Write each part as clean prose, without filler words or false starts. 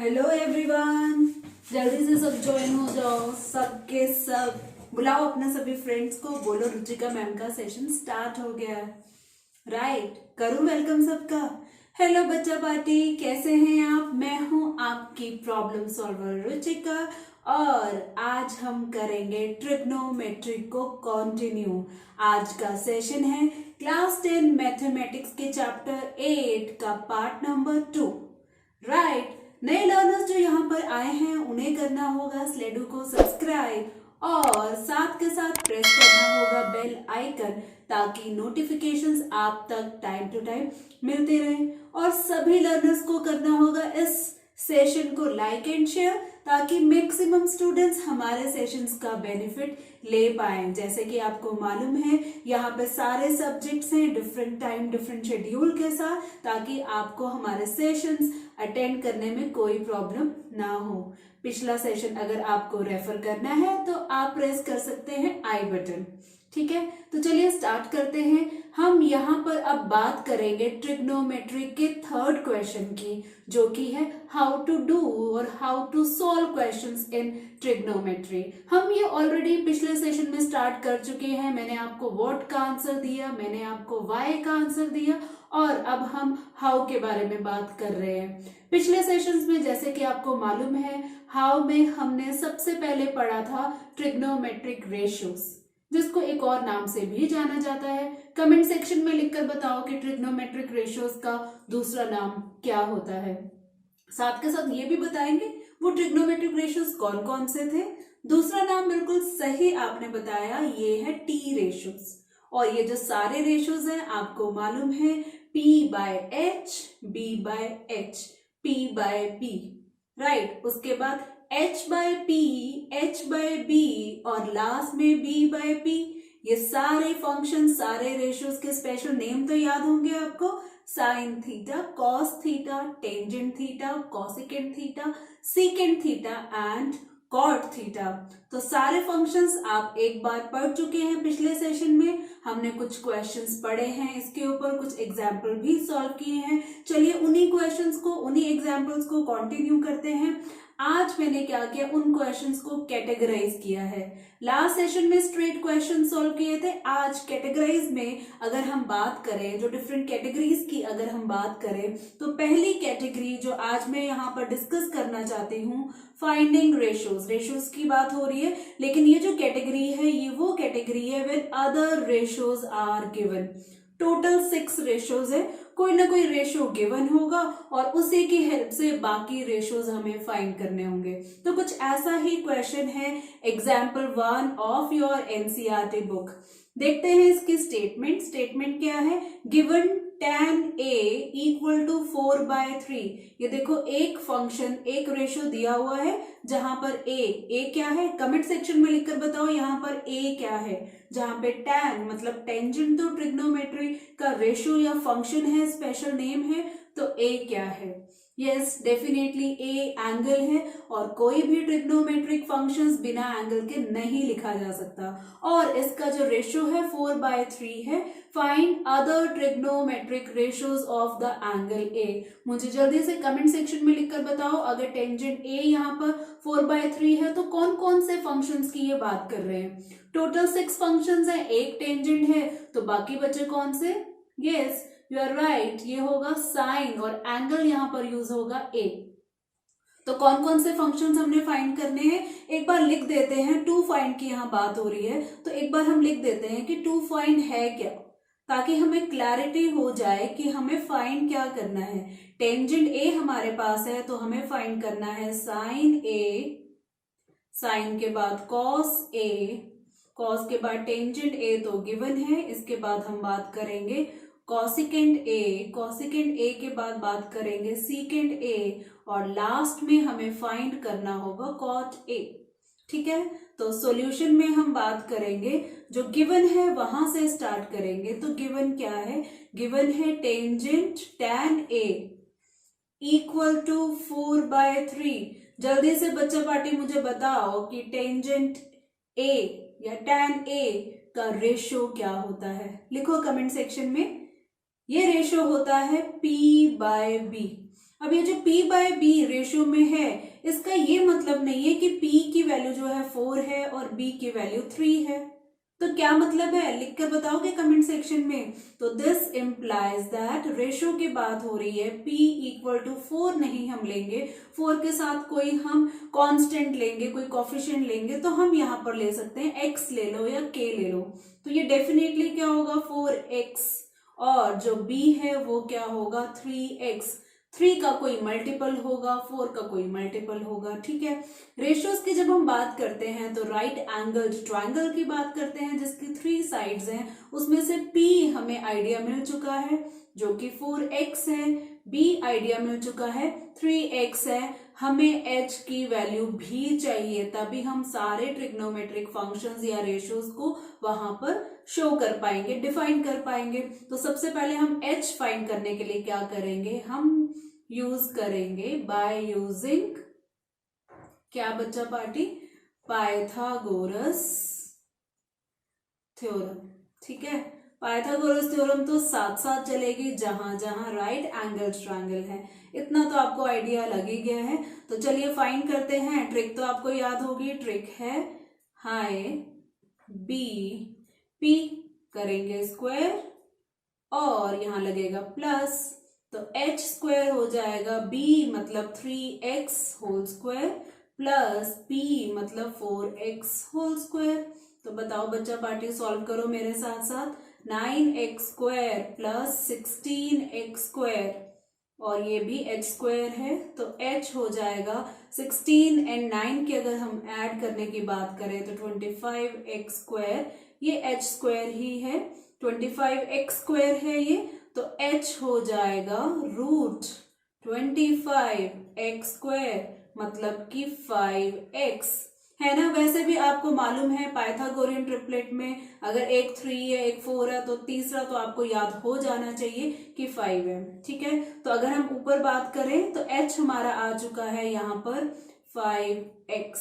Hello everyone, जल्दी से सब ज्वाइन हो जाओ। सबके सब बुलाओ अपने सभी फ्रेंड्स को, बोलो रुचिका मैम का सेशन स्टार्ट हो गया है। राइट, करूं वेलकम सबका। हेलो बच्चा पार्टी, कैसे हैं आप? मैं हूं आपकी प्रॉब्लम सॉल्वर रुचिका और आज हम करेंगे ट्रिग्नोमेट्री को कंटिन्यू। आज का सेशन है क्लास 10 मैथमेटिक्स के चैप्टर 8 का पार्ट नंबर 2। राइट, नए लर्नर्स जो यहाँ पर आए हैं उन्हें करना होगा स्लेडू को सब्सक्राइब और साथ के साथ प्रेस करना होगा बेल आइकन ताकि नोटिफिकेशंस आप तक टाइम टू टाइम मिलते रहें। और सभी लर्नर्स को करना होगा इस सेशन को लाइक एंड शेयर ताकि मैक्सिमम स्टूडेंट्स हमारे सेशंस का बेनिफिट ले पाएं। जैसे कि आपको मालूम है यहाँ पे सारे सब्जेक्ट्स हैं डिफरेंट टाइम डिफरेंट शेड्यूल के साथ, ताकि आपको हमारे सेशंस अटेंड करने में कोई प्रॉब्लम ना हो। पिछला सेशन अगर आपको रेफर करना है तो आप प्रेस कर सकते हैं आई बटन। ठीक है, तो चलिए स्टार्ट करते हैं। हम यहाँ पर अब बात करेंगे ट्रिग्नोमेट्री के थर्ड क्वेश्चन की, जो कि है हाउ टू डू और how to solve questions in trigonometry. हम ये ऑलरेडी पिछले सेशन में स्टार्ट कर चुके हैं। मैंने आपको व्हाट का आंसर दिया, मैंने आपको व्हाई का आंसर दिया और अब हम हाउ के बारे में बात कर रहे हैं। पिछले सेशंस में जैसे कि आपको मालूम है हाउ में हमने सबसे पहले पढ़ा था ट्रिग्नोमेट्रिक रेशियोज, जिसको एक और नाम से भी जाना जाता है। कमेंट सेक्शन में लिखकर बताओ कि ट्रिग्नोमेट्रिक रेशियोज का दूसरा नाम क्या होता है। साथ के साथ ये भी बताएंगे वो ट्रिग्नोमेट्रिक रेशियोज कौन कौन से थे। दूसरा नाम बिल्कुल सही आपने बताया, ये है टी रेशियोज। और ये जो सारे रेशियोज हैं आपको मालूम है P by H, B by H, P by P। Right, उसके बाद H by P, H by B और लास्ट में B by P। ये सारे फंक्शन सारे रेशियोज के स्पेशल नेम तो याद होंगे आपको, sine theta, cos theta, tangent theta, cosecant theta, secant theta and cot theta. तो सारे फंक्शंस आप एक बार पढ़ चुके हैं। पिछले सेशन में हमने कुछ क्वेश्चंस पढ़े हैं, इसके ऊपर कुछ एग्जाम्पल भी सॉल्व किए हैं। चलिए उन्हीं क्वेश्चंस को, उन्हीं एग्जाम्पल्स को कंटिन्यू करते हैं। आज मैंने क्या किया, उन क्वेश्चंस को कैटेगराइज किया है। लास्ट सेशन में स्ट्रेट क्वेश्चन सॉल्व किए थे, आज कैटेगराइज में अगर हम बात करें, जो डिफरेंट कैटेगरीज की अगर हम बात करें, तो पहली कैटेगरी जो आज मैं यहाँ पर डिस्कस करना चाहती हूँ, फाइंडिंग रेशियोज। रेशियोज की बात हो रही है, लेकिन ये जो कैटेगरी है ये वो कैटेगरी है when other ratios are given. Total 6 ratios है, कोई ना कोई रेशियो गिवन होगा और उसी की हेल्प से बाकी रेशियोज हमें फाइंड करने होंगे। तो कुछ ऐसा ही क्वेश्चन है example 1 of your NCERT book. देखते हैं इसकी स्टेटमेंट। स्टेटमेंट क्या है, given tan a equal to 4/3। ये देखो एक फंक्शन, एक रेशियो दिया हुआ है जहां पर a क्या है, कमेंट सेक्शन में लिखकर बताओ यहाँ पर a क्या है। जहां पे tan मतलब टेंजेंट तो ट्रिग्नोमेट्री का रेशियो या फंक्शन है, स्पेशल नेम है, तो a क्या है। यस, डेफिनेटली a एंगल है और कोई भी ट्रिग्नोमेट्रिक फंक्शंस बिना एंगल के नहीं लिखा जा सकता। और इसका जो रेशियो है 4/3 है। Find other trigonometric ratios of the angle a। मुझे जल्दी से कमेंट सेक्शन में लिखकर बताओ, अगर टेंजेंट a यहाँ पर 4/3 है तो कौन कौन से फंक्शंस की ये बात कर रहे हैं। टोटल 6 फंक्शंस हैं, एक टेंजेंट है, तो बाकी बचे कौन से। यस, यू आर राइट, ये होगा साइन और एंगल यहाँ पर यूज होगा a। तो कौन कौन से फंक्शंस हमने फाइंड करने हैं, एक बार लिख देते हैं। टू फाइंड की यहाँ बात हो रही है, तो एक बार हम लिख देते हैं कि टू फाइंड है क्या, ताकि हमें क्लैरिटी हो जाए कि हमें फाइंड क्या करना है। टेंजेंट a हमारे पास है तो हमें फाइंड करना है साइन a, साइन के बाद कॉस a, कॉस के बाद टेंजेंट a तो गिवन है। इसके बाद हम बात करेंगे कॉसिकेंट a, कॉसिकेंट a के बाद बात करेंगे सीकेंट a और लास्ट में हमें फाइंड करना होगा कॉट a। ठीक है, तो सॉल्यूशन में हम बात करेंगे, जो गिवन है वहां से स्टार्ट करेंगे। तो गिवन क्या है, गिवन है tangent tan a equal to 4/3। जल्दी से बच्चा पार्टी मुझे बताओ कि टेंजेंट a या tan a का रेशियो क्या होता है। लिखो कमेंट सेक्शन में, ये रेशियो होता है P/B। अब ये जो P बाय B रेशियो में है, इसका ये मतलब नहीं है कि P की वैल्यू जो है 4 है और B की वैल्यू 3 है। तो क्या मतलब है, लिख कर बताओगे कमेंट सेक्शन में। तो दिस इम्प्लाइज दैट रेशियो की बात हो रही है, P इक्वल टू 4 नहीं हम लेंगे, 4 के साथ कोई हम कांस्टेंट लेंगे, कोई कोफिशिएंट लेंगे, तो हम यहाँ पर ले सकते हैं x ले लो या k ले लो। तो ये डेफिनेटली क्या होगा 4x, और जो B है वो क्या होगा 3x। 3 का कोई मल्टीपल होगा, 4 का कोई मल्टीपल होगा, ठीक है। रेशियोज की जब हम बात करते हैं तो राइट एंगल्ड ट्रायंगल की बात करते हैं जिसकी 3 साइड्स हैं, उसमें से P हमें आइडिया मिल चुका है जो कि 4x है, B आइडिया मिल चुका है 3x है, हमें h की वैल्यू भी चाहिए, तभी हम सारे ट्रिग्नोमेट्रिक फंक्शंस या रेशियोज को वहां पर शो कर पाएंगे, डिफाइन कर पाएंगे। तो सबसे पहले हम h फाइंड करने के लिए क्या करेंगे, हम यूज करेंगे बाय यूजिंग क्या बच्चा पार्टी, पाइथागोरस थ्योरम, ठीक है। पाइथागोरस थ्योरम तो साथ साथ चलेगी जहां जहां राइट एंगल ट्रायंगल है, इतना तो आपको आइडिया लग ही गया है। तो चलिए फाइंड करते हैं, ट्रिक तो आपको याद होगी, ट्रिक है हाई बी पी करेंगे स्क्वायर और यहां लगेगा प्लस, तो h स्क्वायर हो जाएगा b मतलब 3x whole square plus p मतलब 4x होल स्क्वायर। तो बताओ बच्चा पार्टी, सॉल्व करो मेरे साथ साथ। 9x square plus 16x square और ये भी h स्क्वायर है, तो h हो जाएगा 16 एंड 9 की अगर हम ऐड करने की बात करें तो 25x स्क्वायर, ये h स्क्वायर ही है, 25x स्क्वायर है ये, तो h हो जाएगा रूट 25x स्क्वायर मतलब कि 5x, है ना। वैसे भी आपको मालूम है पाइथागोरियन ट्रिपलेट में अगर एक 3 है एक 4 है तो तीसरा तो आपको याद हो जाना चाहिए कि 5 है, ठीक है। तो अगर हम ऊपर बात करें तो h हमारा आ चुका है यहाँ पर 5x,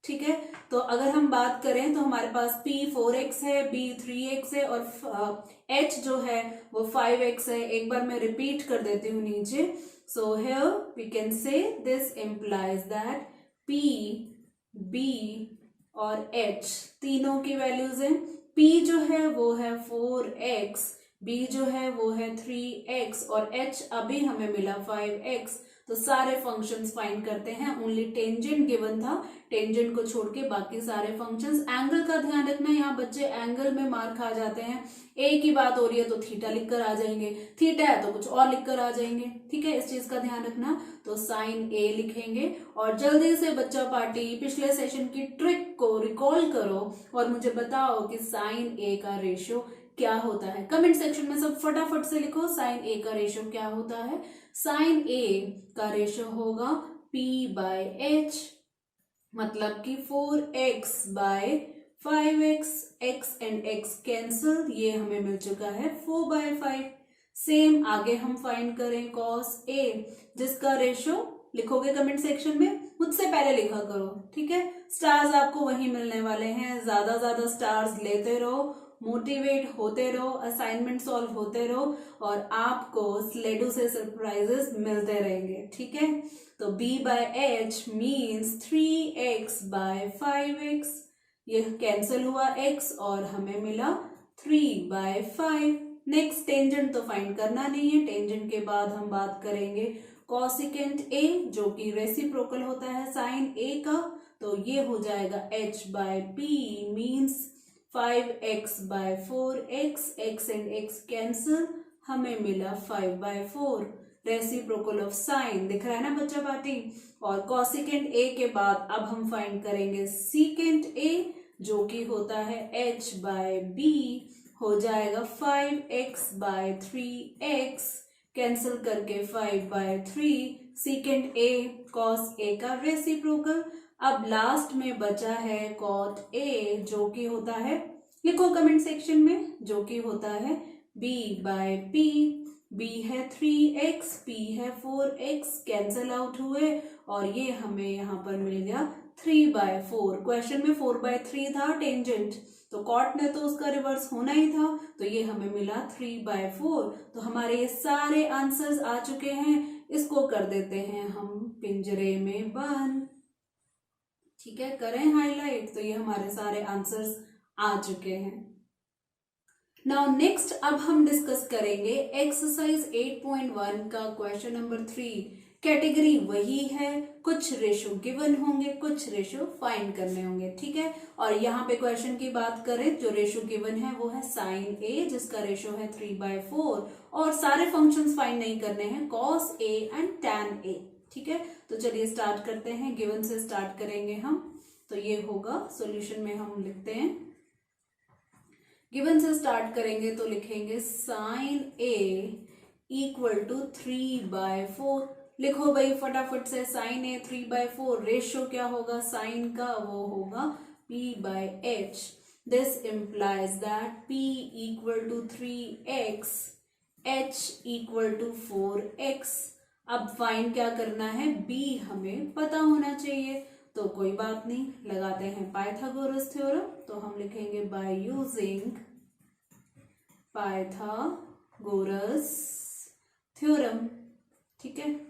ठीक है। तो अगर हम बात करें तो हमारे पास P 4x है, B 3x है और h जो है वो 5x है। एक बार मैं रिपीट कर देती हूँ नीचे। So here we can say this implies that P B और h तीनों की वैल्यूज हैं। P जो है वो है 4x, B जो है वो है 3x और h अभी हमें मिला 5x। तो सारे फंक्शंस फाइंड करते हैं, ओनली टेंजेंट गिवन था, टेंजेंट को छोड़ के बाकी सारे फंक्शंस। एंगल का ध्यान रखना, यहाँ बच्चे एंगल में मार खा जाते हैं, ए की बात हो रही है तो थीटा लिख कर आ जाएंगे, थीटा है तो कुछ और लिख कर आ जाएंगे, ठीक है, इस चीज का ध्यान रखना। तो साइन ए लिखेंगे और जल्दी से बच्चा पार्टी पिछले सेशन की ट्रिक को रिकॉल करो और मुझे बताओ कि साइन ए का रेशियो क्या होता है। कमेंट सेक्शन में सब फटाफट से लिखो साइन ए का रेशियो क्या होता है। साइन ए का रेशियो होगा P बाय एच, मतलब कि 4x by 5x, x and x cancel, ये हमें मिल चुका है 4 बाय 5। सेम आगे हम फाइंड करें cos a, जिसका रेशियो लिखोगे कमेंट सेक्शन में, मुझसे पहले लिखा करो, ठीक है। स्टार्स आपको वहीं मिलने वाले हैं, ज्यादा स्टार्स लेते रहो, मोटिवेट होते रहो, असाइनमेंट सॉल्व होते रहो और आपको स्लेडो से सरप्राइजेस मिलते रहेंगे, ठीक है। तो b by h means 3x by 5x, ये कैंसिल हुआ x और हमें मिला 3 बाय 5। नेक्स्ट टेंजेंट तो फाइंड करना नहीं है, टेंजेंट के बाद हम बात करेंगे कॉसिकेंट a जो कि रेसिप्रोकल होता है साइन a का, तो ये हो जाएगा h bye p means 5x by 4x, x and x cancel, हमें मिला 5 बाय 4। रेसिप्रोकल ऑफ साइन दिख रहा है ना बच्चा पार्टी। और कॉसिकेंट a के बाद अब हम फाइंड करेंगे सीकेंट a जो कि होता है h बाय b, हो जाएगा 5x बाय 3x, कैंसिल करके 5 by 3, secant a cos a का रेसिप्रोकल। अब लास्ट में बचा है कॉट a जो कि होता है, लिखो कमेंट सेक्शन में, जो कि होता है b बाय p, b है 3x, p है 4x, कैंसल आउट हुए और ये हमें यहाँ पर मिल गया 3 बाय 4। क्वेश्चन में 4 बाय 3 था टेंजेंट, तो कॉट ने तो उसका रिवर्स होना ही था, तो ये हमें मिला 3 बाय 4। तो हमारे ये सारे आंसर्स आ चुके हैं, इसको कर देते हैं हम पिंजरे में बंद। ठीक है, करें हाईलाइट। तो ये हमारे सारे आंसर्स आ चुके हैं। नाउ नेक्स्ट अब हम डिस्कस करेंगे एक्सरसाइज 8.1 का क्वेश्चन नंबर 3। कैटेगरी वही है, कुछ रेशो गिवन होंगे, कुछ रेशो फाइंड करने होंगे। ठीक है, और यहाँ पे क्वेश्चन की बात करें, जो रेशो गिवन है वो है साइन ए, जिसका रेशो है 3/4, और सारे फंक्शंस फाइंड नहीं करने हैं, cos A and tan A. ठीक है, तो चलिए स्टार्ट करते हैं। गिवन से स्टार्ट करेंगे हम। तो ये होगा सॉल्यूशन में हम लिखते हैं, गिवन से स्टार्ट करेंगे तो लिखेंगे साइन ए इक्वल टू 3/4। लिखो भाई फटाफट से, साइन ए 3/4, रेशो क्या होगा साइन का, वो होगा p/h। This implies that p equal to 3x, h equal to 4x। अब फाइंड क्या करना है, b हमें पता होना चाहिए, तो कोई बात नहीं, लगाते हैं पाइथागोरस थ्योरम। तो हम लिखेंगे बाय यूजिंग पाइथागोरस थ्योरम। ठीक है,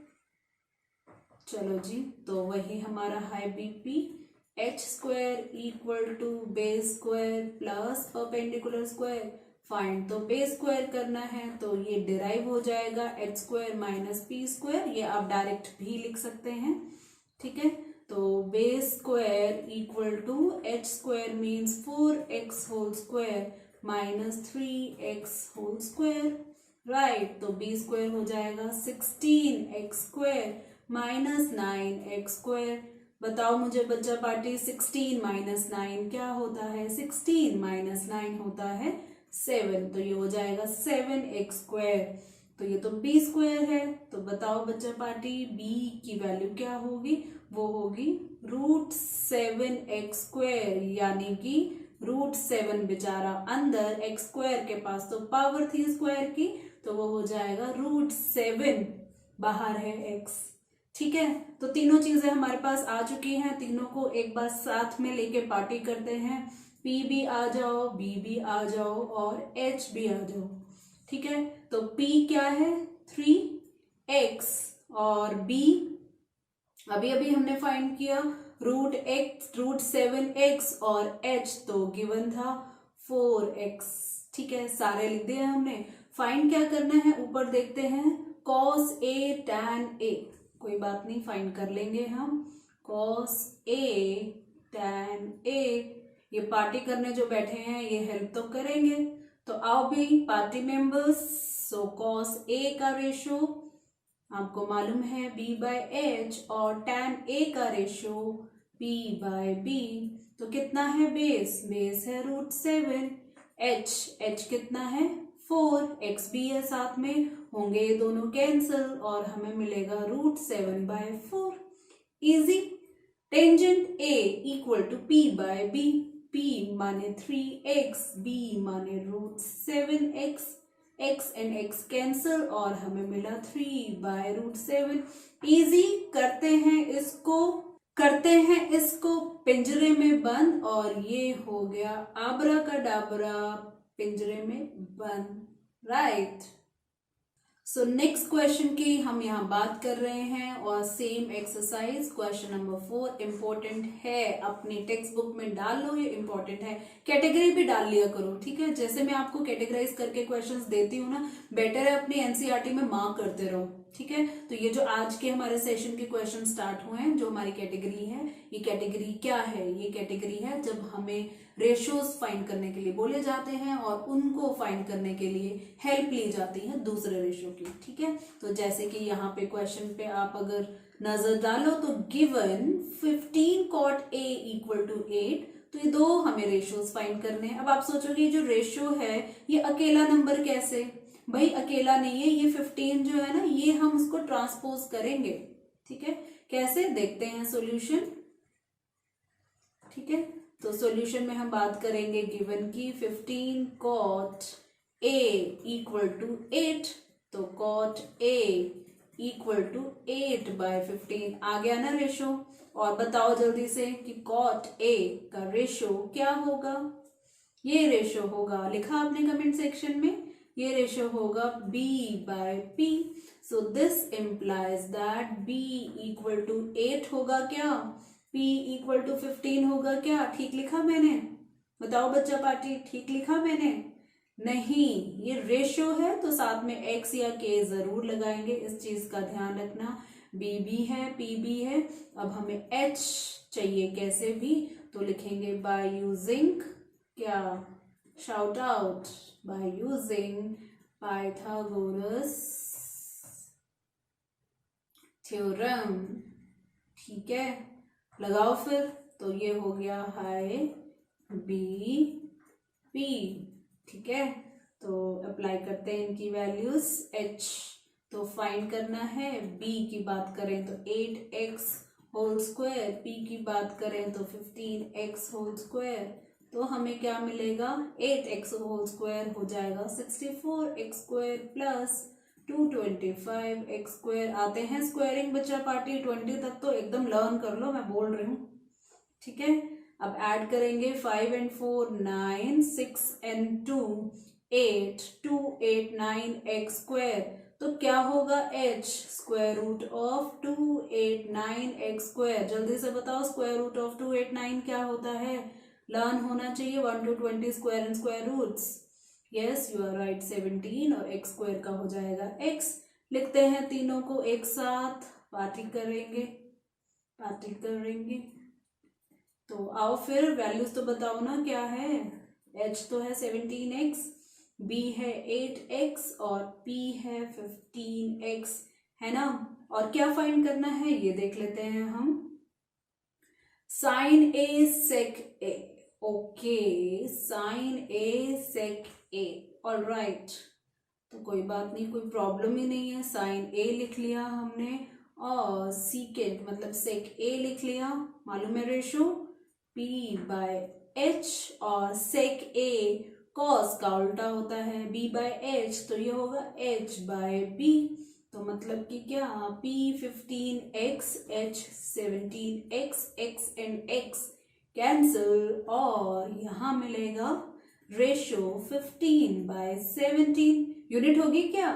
चलो जी, तो वही हमारा है BP, h square equal to base square plus perpendicular square. Find तो बेस स्क्वायर करना है, तो ये डिराइव हो जाएगा h square minus p square. ये आप डायरेक्ट भी लिख सकते हैं। ठीक है, तो base square equal to h square means 4x whole square minus 3x whole square. Right, तो बी स्क्वायर हो जाएगा 16x square minus 9x square. बताओ मुझे बच्चा पार्टी, 16 माइनस 9 क्या होता है, 16 माइनस 9 होता है 7। तो ये हो जाएगा 7x स्क्वायर। तो ये तो b स्क्वायर है। तो बताओ बच्चा पार्टी, b की वैल्यू क्या होगी, वो होगी √7x स्क्वायर, यानी कि √7 बेचारा अंदर, x स्क्वायर के पास तो पावर थी स्क्वायर की, तो वो हो जाएगा √7, बाहर है x। ठीक है, तो तीनों चीजें हमारे पास आ चुकी हैं, तीनों को एक बार साथ में लेके पार्टी करते हैं। p भी आ जाओ, b भी आ जाओ और h भी आ जाओ। ठीक है, तो p क्या है 3x और b अभी अभी हमने फाइंड किया √7x और h तो गिवन था 4x। ठीक है, सारे लिख दिए हमने। फाइंड क्या करना है, ऊपर देखते हैं cos a tan a, कोई बात नहीं, फाइंड कर लेंगे हम cos a tan a। ये पार्टी करने जो बैठे हैं ये हेल्प तो करेंगे, तो आओ भी party members. So cos a का रेशो आपको मालूम है b/h और tan a का रेशो p/b। तो कितना है बेस, बेस है √7, h कितना है 4, x भी है साथ में, होंगे ये दोनों कैंसिल और हमें मिलेगा √7/4। Easy. Tangent a equal to p/b, p माने 3x, b माने √7x, x and x cancel और हमें मिला 3/√7। इजी। करते हैं इसको पिंजरे में बंद, और ये हो गया आबरा का डाबरा पिंजरे में बंद। राइट, सो नेक्स्ट क्वेश्चन की हम यहाँ बात कर रहे हैं, और same exercise question number 4 important है, अपनी टेक्स्ट बुक में डाल लो, ये इंपॉर्टेंट है, कैटेगरी भी डाल लिया करो। ठीक है, जैसे मैं आपको कैटेगराइज करके क्वेश्चंस देती हूँ ना, बेटर है अपनी एनसीईआरटी में मार्क करते रहो। ठीक है, तो ये जो आज के हमारे सेशन के क्वेश्चन स्टार्ट हुए हैं, जो हमारी कैटेगरी है, ये कैटेगरी क्या है, ये कैटेगरी है जब हमें रेशियोज फाइंड करने के लिए बोले जाते हैं और उनको फाइंड करने के लिए हेल्प ली जाती है दूसरे रेशियो की। ठीक है, तो जैसे कि यहाँ पे क्वेश्चन पे आप अगर नजर डालो तो given 15 cot a equal to 8, तो ये दो हमें रेशियोज फाइंड करने हैं। अब आप सोचोगे ये जो रेशियो है ये अकेला नंबर कैसे, भाई अकेला नहीं है, ये 15 जो है ना, ये हम उसको ट्रांसपोज करेंगे। ठीक है, कैसे देखते हैं सॉल्यूशन। ठीक है, तो सॉल्यूशन में हम बात करेंगे गिवन की 15 cot a इक्वल टू 8, तो cot a इक्वल टू 8/15 आ गया ना रेशो। और बताओ जल्दी से कि cot a का रेशो क्या होगा, ये रेशो होगा, लिखा आपने कमेंट सेक्शन में ये रेशियो होगा b by p. So this implies that b equal to 8 होगा क्या, p equal to 15 होगा क्या. ठीक लिखा मैंने? बताओ बच्चा पार्टी, ठीक लिखा मैंने? नहीं, ये रेशियो है तो साथ में x या k जरूर लगाएंगे, इस चीज का ध्यान रखना. b भी है, p भी है. अब हमें h चाहिए कैसे भी, तो लिखेंगे बाय यूजिंग क्या, shout out, bye using Pythagoras theorem. ठीक है, लगाओ फिर. तो ये हो गया हाई बी पी. ठीक है, तो अप्लाई करते हैं इनकी वैल्यूज. h तो फाइंड करना है. b की बात करें तो 8x होल स्क्वायर, p की बात करें तो 15x होल स्क्वायर. तो हमें क्या मिलेगा, 8x होल स्क्वायर हो जाएगा 64x square plus 225x square. आते हैं स्क्वायरिंग बच्चा पार्टी, 20 तक तो एकदम लर्न कर लो, मैं बोल रही हूँ. ठीक है, अब ऐड करेंगे 5 and 4 9, 6 and 2 8, 2 8 9x स्क्वायर. तो क्या होगा, h square root of 289x square. जल्दी से बताओ स्क्वायर रूट ऑफ 289 क्या होता है, लर्न होना चाहिए. 1 to 20 square and square roots. Yes you are right, 17. और x स्क्वायर का हो जाएगा x. लिखते हैं तीनों को एक साथ, पार्टी करेंगे. तो आओ फिर वैल्यूज तो बताओ ना क्या है. h तो है 17x, b है 8x और p है 15x, है ना. और क्या फाइंड करना है ये देख लेते हैं हम. Sine a sec a. Okay, sine a sec a. Alright, तो कोई बात नहीं, कोई प्रॉब्लम ही नहीं है. साइन a लिख लिया हमने और सीकेंट मतलब सेक a लिख लिया. मालूम है रेशो p by h, और सेक a कॉस का उल्टा होता है b by h, तो ये होगा h by b. तो मतलब कि क्या, p 15x, h 17x, x and x cancel, और यहाँ मिलेगा रेशो 15 by 17. यूनिट होगी क्या,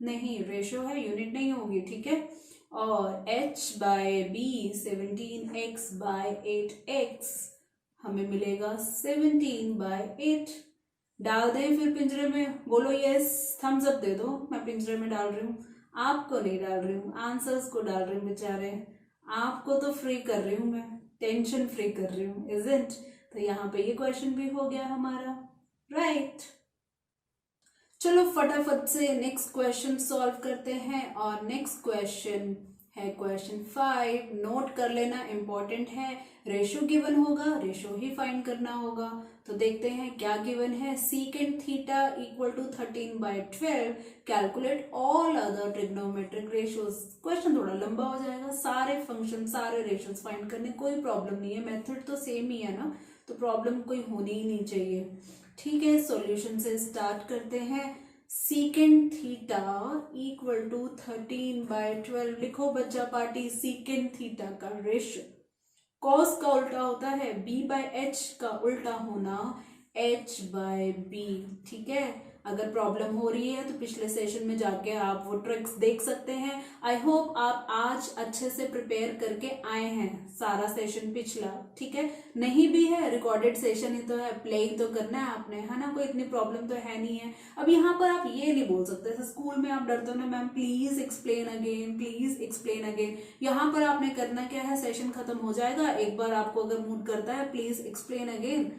नहीं, रेशो है, यूनिट नहीं होगी. ठीक है, और h by b 17x by 8x हमें मिलेगा 17 by 8. डाल दें फिर पिंजरे में, बोलो यस, थम्स अप दे दो. मैं पिंजरे में डाल रही हूँ, आपको नहीं डाल रही हूँ, आंसर्स को डाल रही हूँ बेचारे. आपको तो फ्री कर रही हूँ मैं, टेंशन फ्री कर रही हूँ, इजंट. तो यहाँ पे ये क्वेश्चन भी हो गया हमारा. राइट, चलो फटाफट से नेक्स्ट क्वेश्चन सॉल्व करते हैं. और नेक्स्ट क्वेश्चन है क्वेश्चन 5. नोट कर लेना, इंपॉर्टेंट है. रेशो गिवन होगा, रेशो ही फाइंड करना होगा. तो देखते हैं क्या गिवन है. Secant theta equal to 13/12. Calculate all other trigonometric ratios. Question थोड़ा लंबा हो जाएगा, सारे फंक्शन सारे रेशियोज फाइंड करने, कोई प्रॉब्लम नहीं है. मेथड तो सेम ही है ना, तो प्रॉब्लम कोई होनी ही नहीं चाहिए. ठीक है, सॉल्यूशन से स्टार्ट करते हैं. Secant theta equal to 13/12. लिखो बच्चा पार्टी, सीकेंट थीटा का रेशियो कॉस का उल्टा होता है b by h का उल्टा होना h by b. ठीक है, अगर प्रॉब्लम हो रही है तो पिछले सेशन में जाके आप वो ट्रिक्स देख सकते हैं. आई होप आप आज अच्छे से प्रिपेयर करके आए हैं सारा सेशन पिछला. ठीक है, नहीं भी है रिकॉर्डेड सेशन ही तो है, प्ले ही तो करना है आपने, है ना. कोई इतनी प्रॉब्लम तो है नहीं है. अब यहाँ पर आप ये नहीं बोल सकते, जैसे स्कूल में आप डरते हो ना, ma'am please explain again, please explain again. यहाँ पर आपने करना क्या है, सेशन खत्म हो जाएगा, एक बार आपको अगर मूड करता है प्लीज एक्सप्लेन अगेन.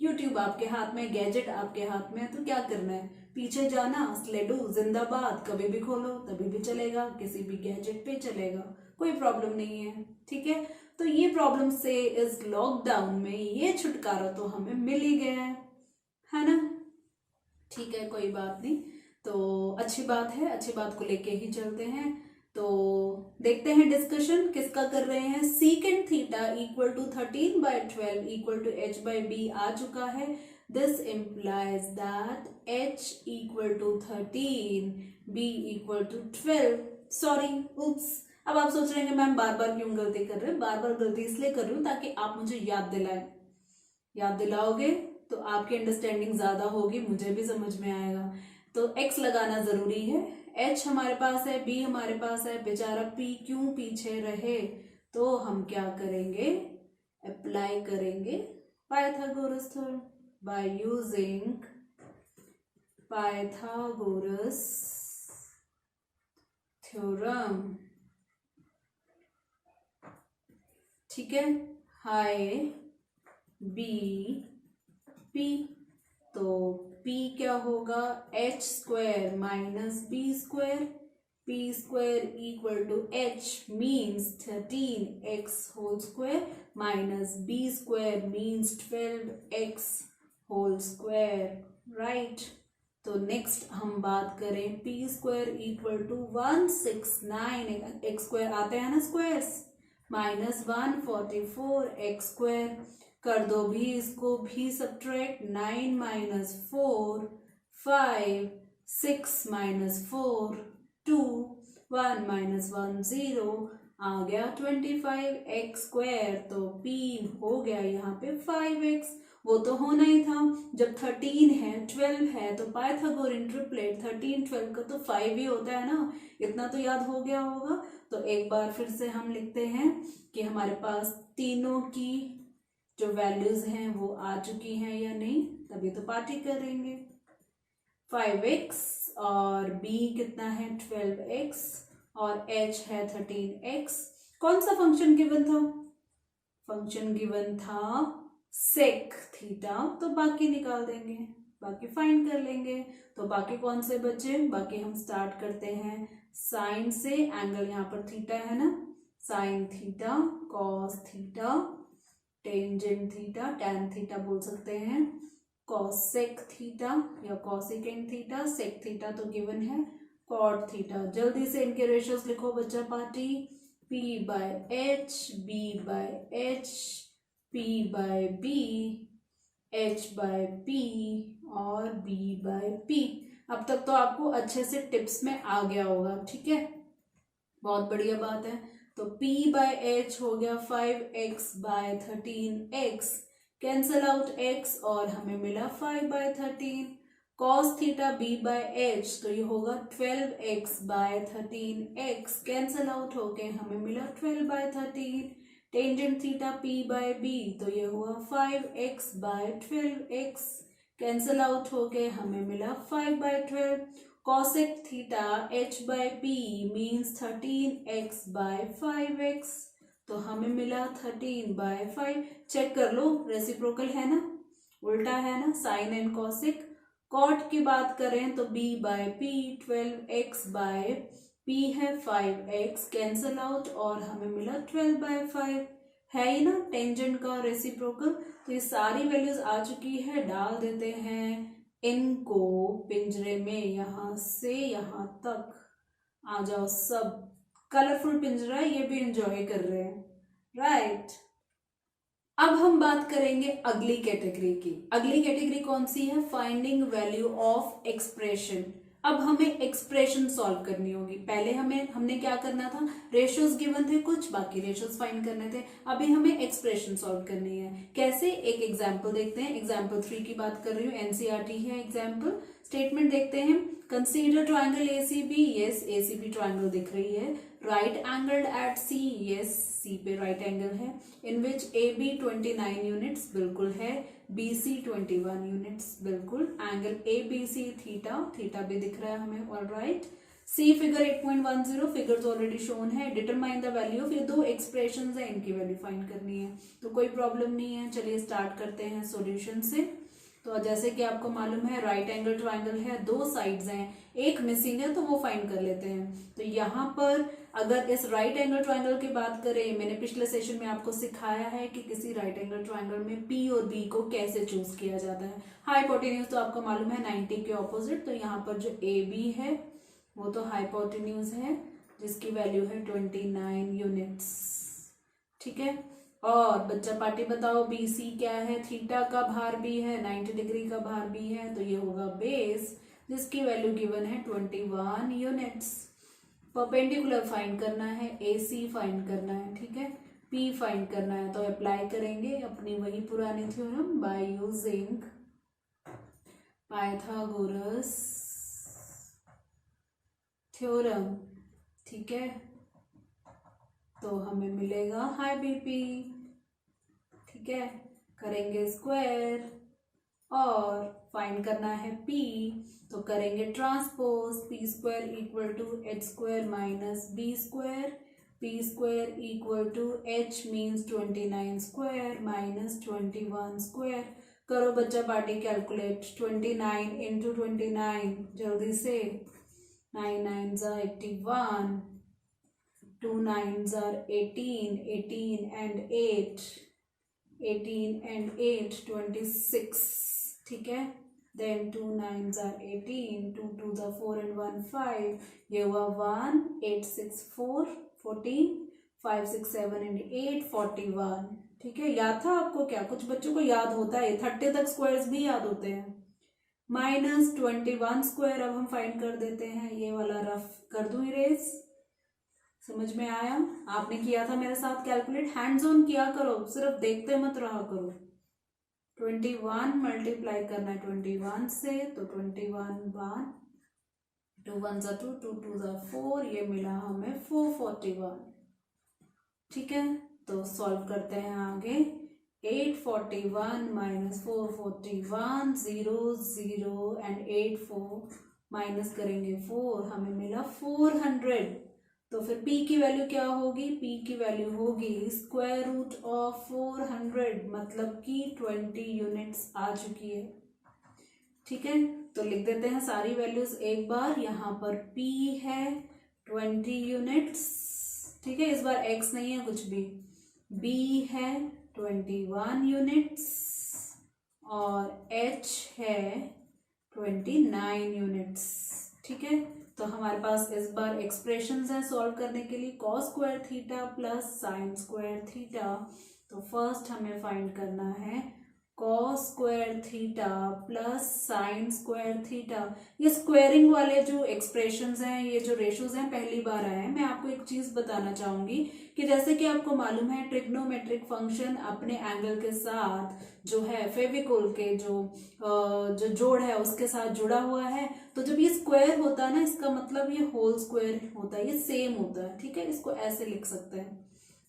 यूट्यूब आपके हाथ में, गैजेट आपके हाथ में, तो क्या करना है, पीछे जाना, स्लेडू जिंदाबाद, कभी भी खोलो तभी भी चलेगा, किसी भी गैजेट पे चलेगा, कोई प्रॉब्लम नहीं है. ठीक है, तो ये प्रॉब्लम से इस लॉकडाउन में ये छुटकारा तो हमें मिल ही गया है ना. ठीक है, कोई बात नहीं, तो अच्छी बात है, अच्छी बात को लेके ही चलते हैं. तो देखते हैं डिस्कशन किसका कर रहे हैं. Secant theta equal to 13/12 equal to h by b आ चुका है. This implies that h equal to 13, b equal to 12. Sorry, oops. अब आप सोच रहे हैं कि मैम बार बार क्यों गलती कर रहे हैं. बार बार गलती इसलिए कर रही हूँ ताकि आप मुझे याद दिलाएं. याद दिलाओगे तो आपकी अंडरस्टैंडिंग ज्यादा होगी, मुझे भी समझ में आएगा. तो x लगाना जरूरी है। h हमारे पास है, b हमारे पास है, बेचारा p क्यों पीछे रहे, तो हम क्या करेंगे, अप्लाई करेंगे Pythagoras theorem by using Pythagoras theorem. ठीक है, हाय बी पी, तो p क्या होगा, h square minus b square, p square equal to h means 13x whole square minus b square means 12x whole square, right. तो next हम बात करें p square equal to 169, x square आते हैं ना स्क्वायर्स, माइनस 144x स्क्वायर, कर दो भी इसको भी सब्ट्रैक्ट, 9 माइनस 4 5 6 माइनस 4 2 1 माइनस 1 0, आ गया 25x स्क्वायर, तो p हो गया यहाँ पे 5x। वो तो होना ही था, जब 13 है 12 है तो पाइथागोरन ट्रिपलेट 13 12 का तो 5 ही होता है ना, इतना तो याद हो गया होगा। तो एक बार फिर से हम लिखते हैं कि हमारे पास तीनों की जो वैल्यूज हैं वो आ चुकी हैं या नहीं, तभी तो पार्टी करेंगे। 5x और b कितना है 12x और h है 13x। कौन सा फंक्शन गिवन था, फंक्शन गिवन था सेक थीटा, तो बाकी निकाल देंगे, बाकी फाइंड कर लेंगे। तो बाकी कौन से बचे, बाकी हम स्टार्ट करते हैं साइन से, एंगल यहाँ पर थीटा है ना, sine theta, cos theta, tangent theta, tan theta बोल सकते हैं, कॉसेक थीटा या कॉसिकेंट थीटा, सेक थीटा तो गिवन है, कॉट थीटा। जल्दी से इनके रेशियोज लिखो बच्चा party, p by h, b by h, p by b, h bye p और b बाय p। अब तक तो आपको अच्छे से टिप्स में आ गया होगा, ठीक है, बहुत बढ़िया बात है। तो p बाय h हो गया 5x bye 13x, cancel out x और हमें मिला 5 by 13, cos theta b by h तो ये होगा 12x bye 13x, cancel out होके हमें मिला 12 by 13, tangent theta p by b तो ये हुआ 5x bye 12x, cancel out होके हमें मिला 5 by 12, cosec theta h bye p means 13x by 5x, तो हमें मिला 13 बाय 5। चेक कर लो, रेसिप्रोकल है ना, उल्टा है ना, साइन एंड कॉसिक। कॉट की बात करें तो b by p 12x by p है 5x, कैंसल आउट और हमें मिला 12 बाय 5, है ही ना टेंजेंट का रेसिप्रोकल। तो ये सारी वैल्यूज आ चुकी है, डाल देते हैं इनको पिंजरे में, यहाँ से यहाँ तक आ जाओ, सब कलरफुल पिंजरा है, ये भी एंजॉय कर रहे हैं, राइट। अब हम बात करेंगे अगली कैटेगरी की। अगली कैटेगरी कौन सी है, फाइंडिंग वैल्यू ऑफ एक्सप्रेशन। अब हमें एक्सप्रेशन सॉल्व करनी होगी। पहले हमने क्या करना था, रेशियोज गिवन थे कुछ, बाकी रेशियोज फाइंड करने थे। अभी हमें एक्सप्रेशन सॉल्व करनी है। कैसे, एक एग्जांपल देखते हैं। एग्जांपल 3 की बात कर रही हूँ, एनसीईआरटी है एग्जांपल। स्टेटमेंट देखते हैं, consider triangle ACB, yes ACB triangle दिख रही है। Right angled at C, yes C पे राइट एंगल है। इन विच ए बी 29 यूनिट्स, बिल्कुल है। बी सी 21 यूनिट्स, बिल्कुल। Angle A B C theta, theta भी दिख रहा है हमें, all right. See figure 8.10, figure तो ऑलरेडी शोन है। डिटरमाइन द वैल्यू ऑफ, ये दो एक्सप्रेशन है, इनकी वैल्यू फाइंड करनी है, तो कोई प्रॉब्लम नहीं है। चलिए स्टार्ट करते हैं सॉल्यूशन से। तो जैसे कि आपको मालूम है राइट एंगल ट्राइंगल है, दो साइड्स हैं, एक मिसिंग है तो वो फाइंड कर लेते हैं। तो यहाँ पर अगर इस राइट एंगल ट्राइंगल की बात करें, मैंने पिछले सेशन में आपको सिखाया है कि किसी राइट एंगल ट्राइंगल में पी और बी को कैसे चूज किया जाता है। हाइपोटेन्यूज तो आपको मालूम है 90 के ऑपोजिट, तो यहाँ पर जो ए बी है वो तो हाइपोटेन्यूज है जिसकी वैल्यू है 29 यूनिट्स, ठीक है। और बच्चा पार्टी बताओ बी सी क्या है, थीटा का भार भी है, 90 डिग्री का भार भी है, तो ये होगा बेस जिसकी वैल्यू गिवन है 21 यूनिट्स। परपेंडिकुलर फाइंड करना है, ए सी फाइंड करना है, ठीक है, पी फाइंड करना है। तो अप्लाई करेंगे अपनी वही पुरानी theorem by using Pythagoras theorem, ठीक है। तो हमें मिलेगा हाई बीपी, ठीक है। करेंगे स्क्वायर और फाइंड करना है पी, तो करेंगे transpose, p square equal to h square minus b square, p square equal to h means 29 square minus 21 square. करो बच्चा पार्टी कैलकुलेट, 29 इंटू 29 जल्दी से, 9 9s are 81, 2 9s are 18, 18 and 8, 18 and 8 26, ठीक है। Then 2 9s are 18, 2 2s are 4 and 1 5, ये हुआ 1 8 6 4 14, 5 6 7 and 8 41, ठीक है। याद था आपको क्या? कुछ बच्चों को याद होता है, 30 तक स्क्वायर्स भी याद होते हैं। माइनस 21 स्क्वायर अब हम फाइंड कर देते हैं, ये वाला रफ कर दूं इरेज। समझ में आया? आपने किया था मेरे साथ कैलकुलेट, हैंड्स ऑन किया करो, सिर्फ देखते मत रहा करो। 21 मल्टीप्लाई करना है 21 से, तो 21 बार 2 1s are 2, 2 2s are 4, ये मिला हमें 441, ठीक है। तो सॉल्व करते हैं आगे। 841 माइनस 441, 0 0 एंड 8 4 माइनस करेंगे 4, हमें मिला 400। तो फिर p की वैल्यू क्या होगी? p की वैल्यू होगी स्क्वायर रूट ऑफ 400, मतलब कि 20 यूनिट्स आ चुकी है, ठीक है। तो लिख देते हैं सारी वैल्यूज एक बार। यहाँ पर p है 20 यूनिट्स, ठीक है। इस बार x नहीं है कुछ भी। b है 21 यूनिट्स और h है 29 यूनिट्स, ठीक है। तो हमारे पास इस बार एक्सप्रेशंस हैं सॉल्व करने के लिए, cos square theta plus sine square theta. तो फर्स्ट हमें फाइंड करना है cos square theta plus sine square theta. ये स्क्वायरिंग वाले जो एक्सप्रेशंस हैं, ये जो रेशोज हैं, पहली बार आए हैं। मैं आपको एक चीज बताना चाहूंगी कि जैसे कि आपको मालूम है ट्रिग्नोमेट्रिक फंक्शन अपने एंगल के साथ जो है फेविकोल के जो जोड़ है उसके साथ जुड़ा हुआ है। तो जब ये स्क्वायर होता है ना, इसका मतलब ये होल स्क्वायर होता है, ये सेम होता है, ठीक है। इसको ऐसे लिख सकते हैं,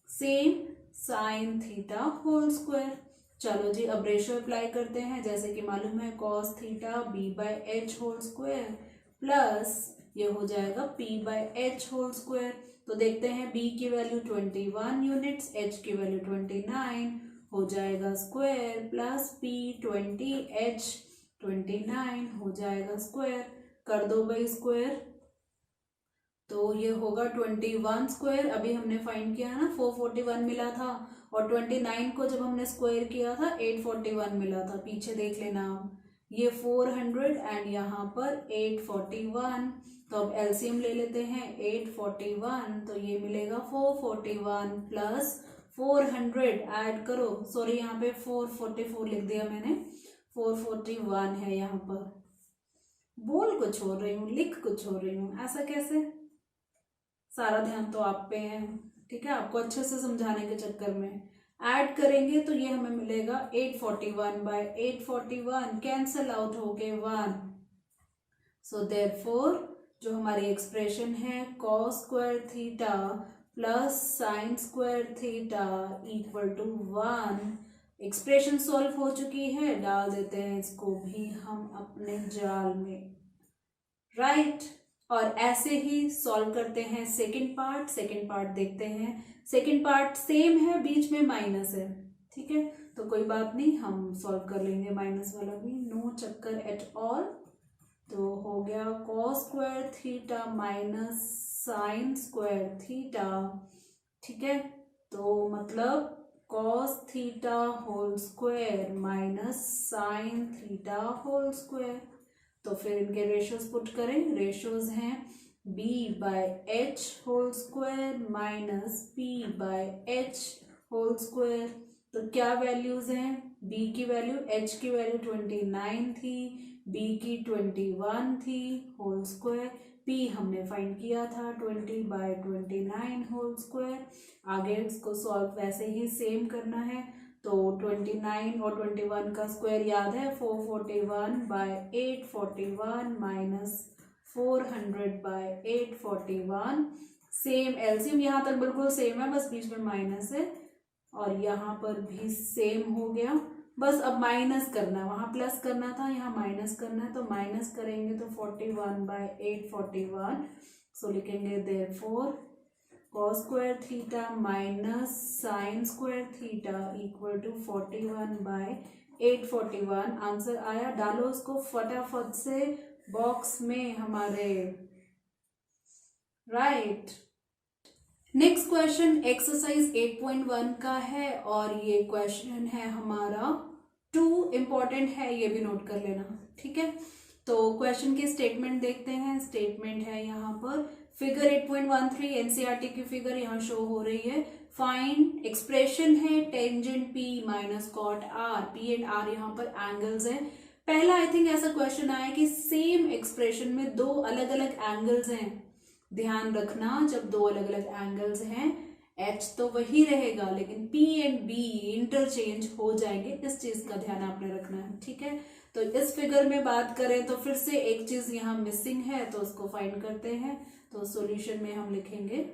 same sine theta whole square. चलो जी, अब रेशियो अप्लाई करते हैं। जैसे कि मालूम है cos theta b by h whole square plus ये हो जाएगा p by h whole square. तो देखते हैं b की वैल्यू 21 यूनिट्स, h की वैल्यू 29, हो जाएगा स्क्वायर प्लस p 20 h 29 हो जाएगा स्क्वायर। कर दो भाई स्क्वायर, तो ये होगा 21 स्क्वायर। अभी हमने फाइंड किया ना 441 मिला था, और 29 को जब हमने स्क्वायर किया था 841 मिला था। पीछे देख लेना आप, ये 400 एंड यहाँ पर 841। तो अब एलसीएम ले लेते हैं 841, तो ये मिलेगा 441 प्लस 400 ऐड करो, सॉरी यहाँ पे 444 लिख दिया मैंने, 441 है यहाँ पर। बोल कुछ हो रही हूँ, लिख कुछ हो रही हूँ, ऐसा कैसे? सारा ध्यान तो आप पे है, ठीक है। आपको अच्छे से समझाने के चक्कर में ऐड करेंगे तो ये हमें मिलेगा 841 बाय 841, कैंसल आउट हो गए 1। सो देयरफॉर जो हमारी एक्सप्रेशन है cos square theta plus sine square theta equal to 1। Expression solve हो चुकी है, डाल देते हैं इसको भी हम अपने जाल में, राइट। और ऐसे ही सॉल्व करते हैं सेकंड पार्ट। सेकंड पार्ट देखते हैं, सेकंड पार्ट सेम है, बीच में माइनस है, ठीक है। तो कोई बात नहीं, हम सॉल्व कर लेंगे माइनस वाला भी, नो चक्कर एट ऑल। तो हो गया cos square theta minus sine square theta, ठीक है। तो मतलब cos theta whole square minus sine theta whole square. तो फिर इनके रेशियोज पुट करें, रेशियोज हैं b by h whole square minus p by h whole square. तो क्या वैल्यूज हैं? b की वैल्यू, h की वैल्यू 29 थी, b की 21 थी होल स्क्वायर, p हमने फाइंड किया था 20 बाय 29 होल स्क्वायर। आगे इसको सॉल्व वैसे ही सेम करना है। तो 29 और 21 का स्क्वायर याद है, 441 बाय 841 माइनस 400/841। सेम एलसीएम यहाँ तक बिल्कुल सेम है, बस बीच में माइनस है और यहाँ पर भी सेम हो गया। बस अब माइनस करना है, वहां प्लस करना था, यहाँ माइनस करना है, तो माइनस करेंगे तो 41/841। सो लिखेंगे therefore cos square theta minus sine square theta equal to 41/841। Answer आया, डालो उसको फटाफट से बॉक्स में हमारे। राइट, नेक्स्ट क्वेश्चन एक्सरसाइज 8.1 का है और ये क्वेश्चन है हमारा 2 इंपॉर्टेंट है, ये भी नोट कर लेना, ठीक है। तो क्वेश्चन के स्टेटमेंट देखते हैं। स्टेटमेंट है यहाँ पर फिगर 8.13 एनसीईआरटी की फिगर यहाँ शो हो रही है। फाइंड, एक्सप्रेशन है tangent p minus cot r. P and r यहाँ पर एंगल्स हैं। पहला आई थिंक ऐसा क्वेश्चन आया कि सेम एक्सप्रेशन में दो अलग अलग एंगल्स हैं। ध्यान रखना, जब दो अलग अलग एंगल्स हैं एच तो वही रहेगा लेकिन पी एंड बी इंटरचेंज हो जाएंगे, इस चीज का ध्यान आपने रखना है, ठीक है। तो इस फिगर में बात करें तो फिर से एक चीज यहाँ मिसिंग है, तो उसको फाइंड करते हैं। तो सॉल्यूशन में हम लिखेंगे,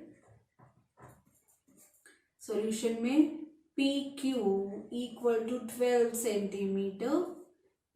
सॉल्यूशन में p q equal to 12 centimetre,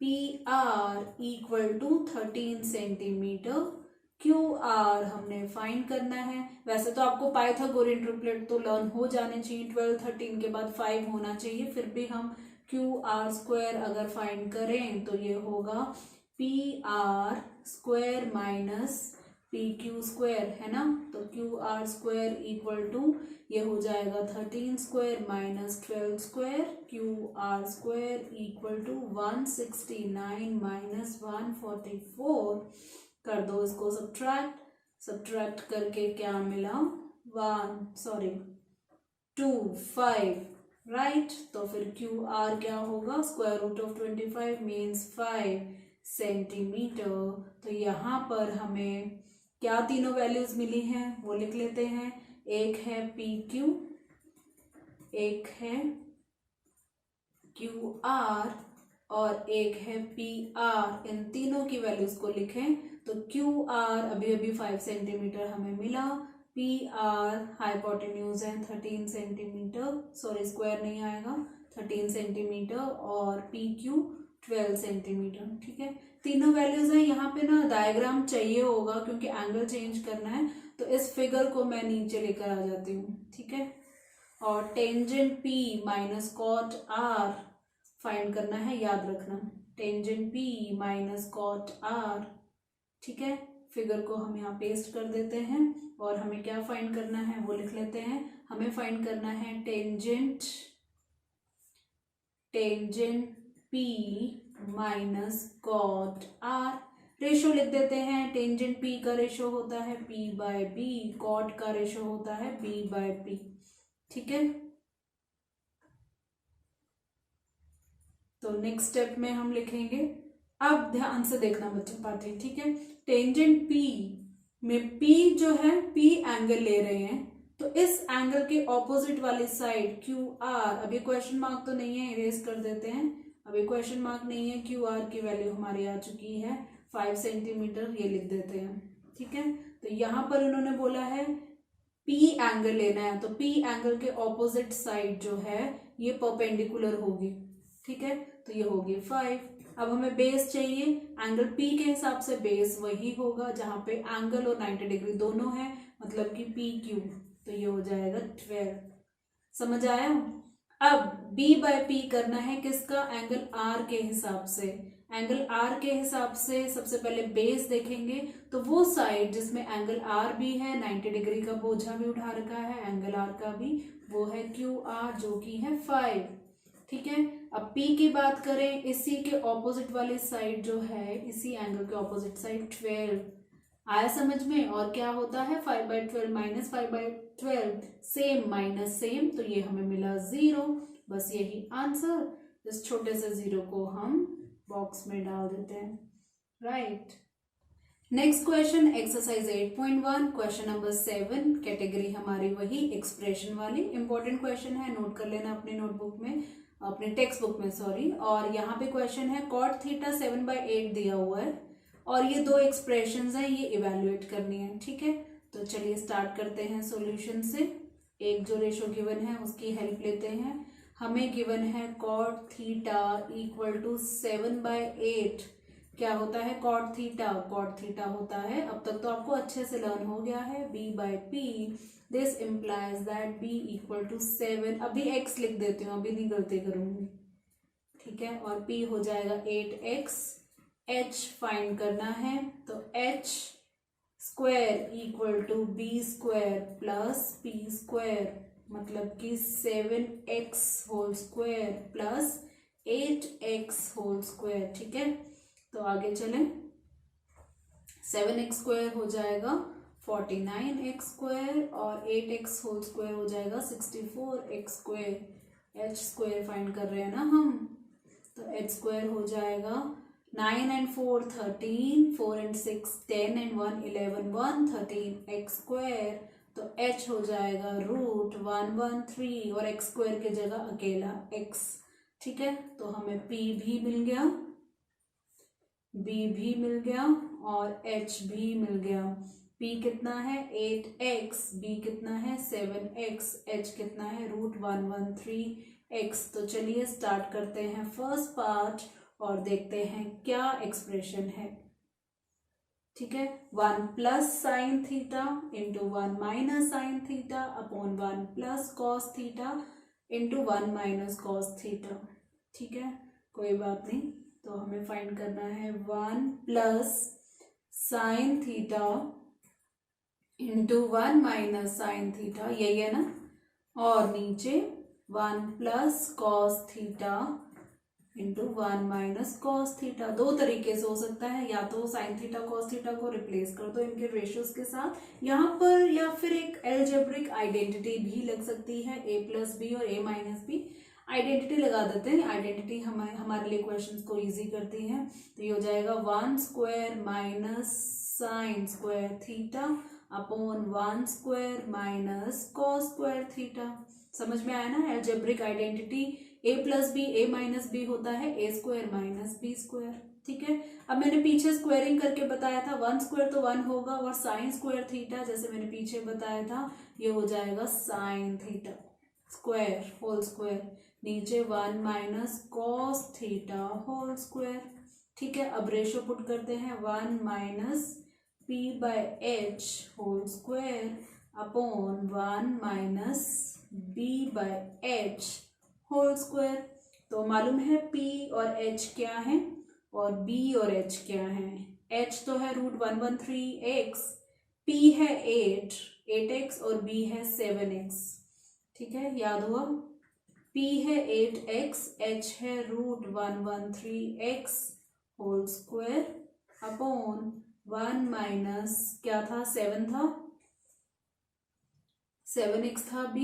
p r equal to 13 centimetre, q r हमने फाइंड करना है। वैसे तो आपको पाइथागोरियन ट्रिपलेट तो लर्न हो जाने चाहिए, 12 13 के बाद 5 होना चाहिए, फिर भी हम क्यू आर स्क्वायर अगर फाइंड करें तो ये होगा p r square minus p q square, है ना। तो q r square equal to ये हो जाएगा 13 square minus 12 square, q r square equal to 169 minus 144। कर दो इसको सब्ट्रैक्ट करके क्या मिला, 5, राइट। तो फिर क्यू आर क्या होगा, square root of 25 means 5 centimetre. तो यहाँ पर हमें क्या तीनों वैल्यूज मिली हैं वो लिख लेते हैं। एक है पी क्यू, एक है क्यू आर और एक है पी आर। इन तीनों की वैल्यूज को लिखें तो क्यू आर अभी अभी 5 सेंटीमीटर हमें मिला, पी आर हाइपोटेन्यूज है 13 सेंटीमीटर, सॉरी स्क्वायर नहीं आएगा, 13 सेंटीमीटर और पी क्यू 12 सेंटीमीटर, ठीक है। तीनों वैल्यूज हैं। यहाँ पे ना डायग्राम चाहिए होगा क्योंकि एंगल चेंज करना है, तो इस फिगर को मैं नीचे लेकर आ जाती हूँ, ठीक है। और tangent p minus cot r find करना है, याद रखना, tangent p minus cot r, ठीक है। फिगर को हम यहाँ पेस्ट कर देते हैं और हमें क्या फाइंड करना है वो लिख लेते हैं। हमें फाइंड करना है tangent p minus cot r. Ratio लिख देते हैं, टेंजेंट पी का रेशो होता है पी बाय बी, कॉट का रेशो होता है बी बाय पी, ठीक है। तो नेक्स्ट स्टेप में हम लिखेंगे, अब ध्यान से देखना बच्चों पार्टी, ठीक है। टेंजेंट पी में पी जो है पी एंगल ले रहे हैं, तो इस एंगल के ऑपोजिट वाली साइड क्यू आर, अभी क्वेश्चन मार्क तो नहीं है, इरेज कर देते हैं, अभी क्वेश्चन मार्क नहीं है, क्यू आर की वैल्यू हमारी आ चुकी है 5 सेंटीमीटर, ये लिख देते हैं, ठीक है। तो यहाँ पर उन्होंने बोला है पी एंगल लेना है, तो पी एंगल के ऑपोजिट साइड जो है ये परपेंडिकुलर होगी, ठीक है। तो ये होगी 5। अब हमें बेस चाहिए, एंगल पी के हिसाब से बेस वही होगा जहां पे एंगल और 90 डिग्री दोनों है, मतलब कि पी क्यू, तो ये हो जाएगा 12। समझ आया। अब बी बाय पी करना है किसका, एंगल आर के हिसाब से। एंगल आर के हिसाब से सबसे पहले बेस देखेंगे, तो वो साइड जिसमें एंगल आर भी है, 90 डिग्री का बोझा भी उठा रखा है एंगल आर का भी, वो है क्यू आर जो कि है 5, ठीक है। अब P की बात करें, इसी के ऑपोजिट वाली साइड जो है, इसी एंगल के ऑपोजिट साइड 12 आया समझ में। और क्या होता है 5/12 माइनस 5/12, सेम माइनस सेम, तो ये हमें मिला 0। बस यही आंसर। इस छोटे से 0 को हम बॉक्स में डाल देते हैं, right. Next question exercise 8.1 question number 7, category हमारी वही एक्सप्रेशन वाली। इंपॉर्टेंट क्वेश्चन है, नोट कर लेना अपनी नोटबुक में, अपने टेक्स्ट बुक में, सॉरी। और यहाँ पे क्वेश्चन है कॉट थीटा 7/8 दिया हुआ है और ये दो एक्सप्रेशंस हैं, ये इवेल्युएट करनी है। ठीक है, तो चलिए स्टार्ट करते हैं सॉल्यूशन से। एक जो रेशो गिवन है उसकी हेल्प लेते हैं। हमें गिवन है कॉट थीटा इक्वल टू 7/8। क्या होता है कॉट थीटा? कॉट थीटा होता है, अब तक तो आपको अच्छे से लर्न हो गया है, b/p। This implies that b equal to 7। अभी x लिख देती हूँ, अभी नहीं गलती करूंगी। ठीक है, और p हो जाएगा 8x। h फाइंड करना है, तो h square equal to b square plus p square, मतलब कि 7x whole square plus 8x whole square. ठीक है, तो आगे चलें। 7x स्क्वायर हो जाएगा 49x स्क्वायर और 8x होल स्क्वायर हो जाएगा 64x square. h square find कर रहे हैं ना हम, तो h स्क्वायर हो जाएगा 9 and 4 13, 4 and 6 10 and 1 11, 113x square. तो h हो जाएगा √113 और x स्क्वायर की जगह अकेला x। ठीक है, तो हमें p भी मिल गया, b भी मिल गया और h भी मिल गया। p कितना है 8x, b कितना है 7x, h कितना है √113x। तो चलिए स्टार्ट करते हैं फर्स्ट पार्ट और देखते हैं क्या एक्सप्रेशन है। ठीक है, 1 plus sine theta into 1 minus sine theta upon 1 plus cos theta into 1 minus cos theta. ठीक है, कोई बात नहीं, तो हमें फाइंड करना है 1 plus sine theta into 1 minus sine theta, यही है ना, और नीचे 1 plus cos theta into 1 minus cos theta. दो तरीके से हो सकता है, या तो साइन थीटा कॉस थीटा को रिप्लेस कर दो इनके रेशियोज के साथ यहाँ पर, या फिर एक एल्जेब्रिक आइडेंटिटी भी लग सकती है, a प्लस बी और a माइनस बी। आइडेंटिटी लगा देते हैं, आइडेंटिटी हमारे लिए क्वेश्चंस को इजी करती है। तो ये हो जाएगा 1 square minus sine square theta upon 1 square minus cos square theta. समझ में आया ना, algebraic identity a plus b a minus b होता है a square minus b square. ठीक है, अब मैंने पीछे स्क्वायरिंग करके बताया था, 1 स्क्वायर तो 1 होगा और साइन स्क्वायर थीटा जैसे मैंने पीछे बताया था ये हो जाएगा sine theta square whole square, नीचे 1 minus cos theta whole square. ठीक है, अब रेशो पुट करते हैं, 1 minus p/h whole square upon 1 minus b/h whole square. तो मालूम है p और h क्या है और b और h क्या है। h तो है √113x, p है 8x और b है 7x। ठीक है, याद हुआ, p है 8x, h है √113x whole square upon 1 minus क्या था 7 था 7x था b,